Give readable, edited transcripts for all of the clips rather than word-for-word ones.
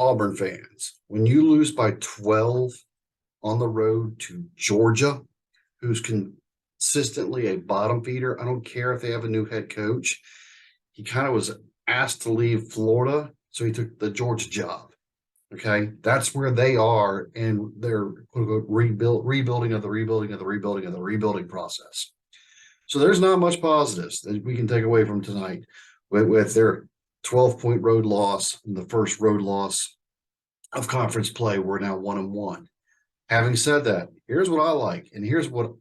Auburn fans, when you lose by 12 on the road to Georgia, who's consistently a bottom feeder, I don't care if they have a new head coach. He kind of was asked to leave Florida, so he took the Georgia job. Okay, that's where they are in their quote unquote rebuilding of the rebuilding of the rebuilding of the rebuilding process. So there's not much positives that we can take away from tonight with their 12-point road loss, the first road loss of conference play. We're now 1-1. Having said that, here's what I like, and here's what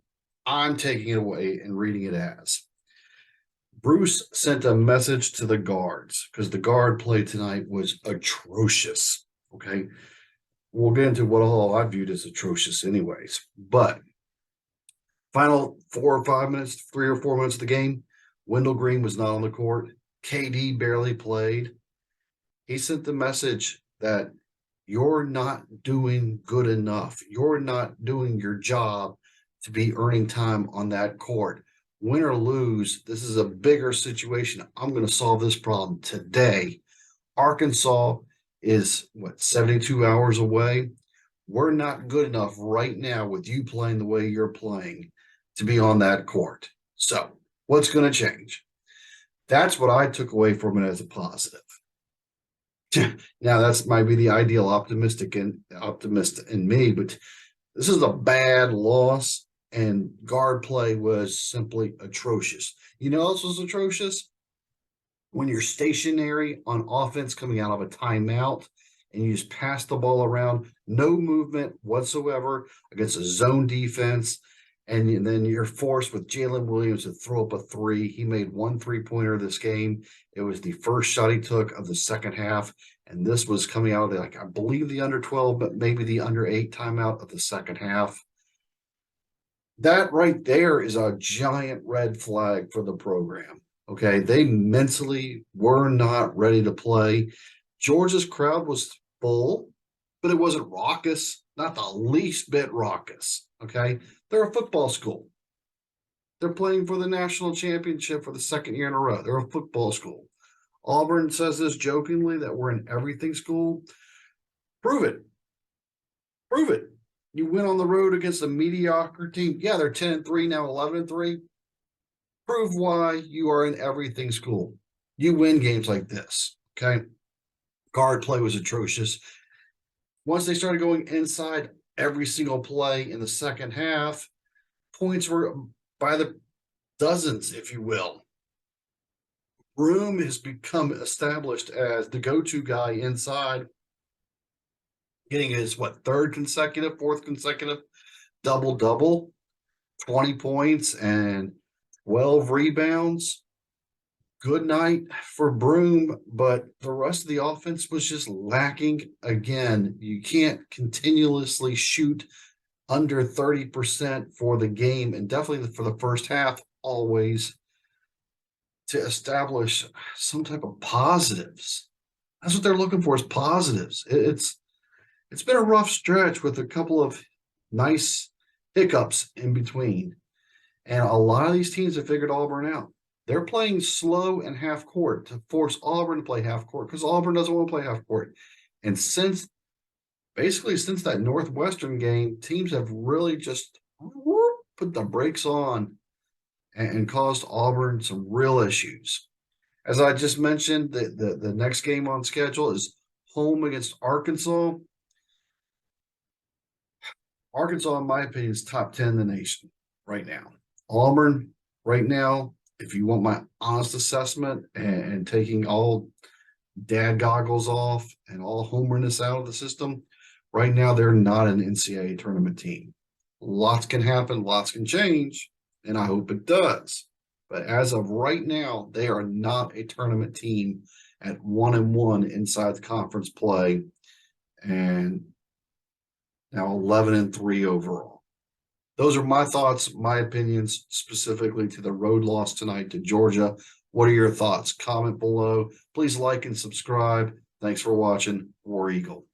I'm taking it away and reading it as. Bruce sent a message to the guards because the guard play tonight was atrocious. Okay. We'll get into what all I viewed as atrocious anyways. But final 4 or 5 minutes, 3 or 4 minutes of the game, Wendell Green was not on the court. KD barely played. He sent the message that you're not doing good enough. You're not doing your job to be earning time on that court. Win or lose, this is a bigger situation. I'm going to solve this problem today. Arkansas is, 72 hours away? We're not good enough right now with you playing the way you're playing to be on that court. So what's going to change? That's what I took away from it as a positive. Now, that's might be the ideal optimist in me, but this is a bad loss, and guard play was simply atrocious. You know what else was atrocious? When you're stationary on offense coming out of a timeout and you just pass the ball around, no movement whatsoever against a zone defense, and then you're forced with Jalen Williams to throw up a three. He made 1 3-pointer this game. It was the first shot he took of the second half, and this was coming out of I believe the under 12, but maybe the under 8 timeout of the second half. That right there is a giant red flag for the program. Okay, they mentally were not ready to play. Georgia's crowd was full, but it wasn't raucous, not the least bit raucous. Okay, they're a football school. They're playing for the national championship for the second year in a row. They're a football school. Auburn says this jokingly that we're an everything school. Prove it. Prove it. You went on the road against a mediocre team. Yeah, they're 10-3 now, 11-3. Prove why you are an everything school. You win games like this. Okay. Guard play was atrocious. Once they started going inside every single play in the second half, points were by the dozens, if you will. Broome has become established as the go-to guy inside, getting his fourth consecutive double-double, 20 points and 12 rebounds. Good night for Broome, but the rest of the offense was just lacking again. You can't continuously shoot under 30% for the game, and definitely for the first half always, to establish some type of positives. That's what they're looking for, is positives. It's been a rough stretch with a couple of nice hiccups in between. And a lot of these teams have figured Auburn out. They're playing slow and half court to force Auburn to play half court because Auburn doesn't want to play half court. And since that Northwestern game, teams have really just put the brakes on and caused Auburn some real issues. As I just mentioned, the next game on schedule is home against Arkansas. Arkansas, in my opinion, is top 10 in the nation right now. Auburn, right now, if you want my honest assessment and taking all dad goggles off and all homerness out of the system, right now they're not an NCAA tournament team. Lots can happen, lots can change, and I hope it does. But as of right now, they are not a tournament team at 1-1 inside the conference play, and now 11-3 overall. Those are my thoughts, my opinions, specifically to the road loss tonight to Georgia. What are your thoughts? Comment below. Please like and subscribe. Thanks for watching. War Eagle.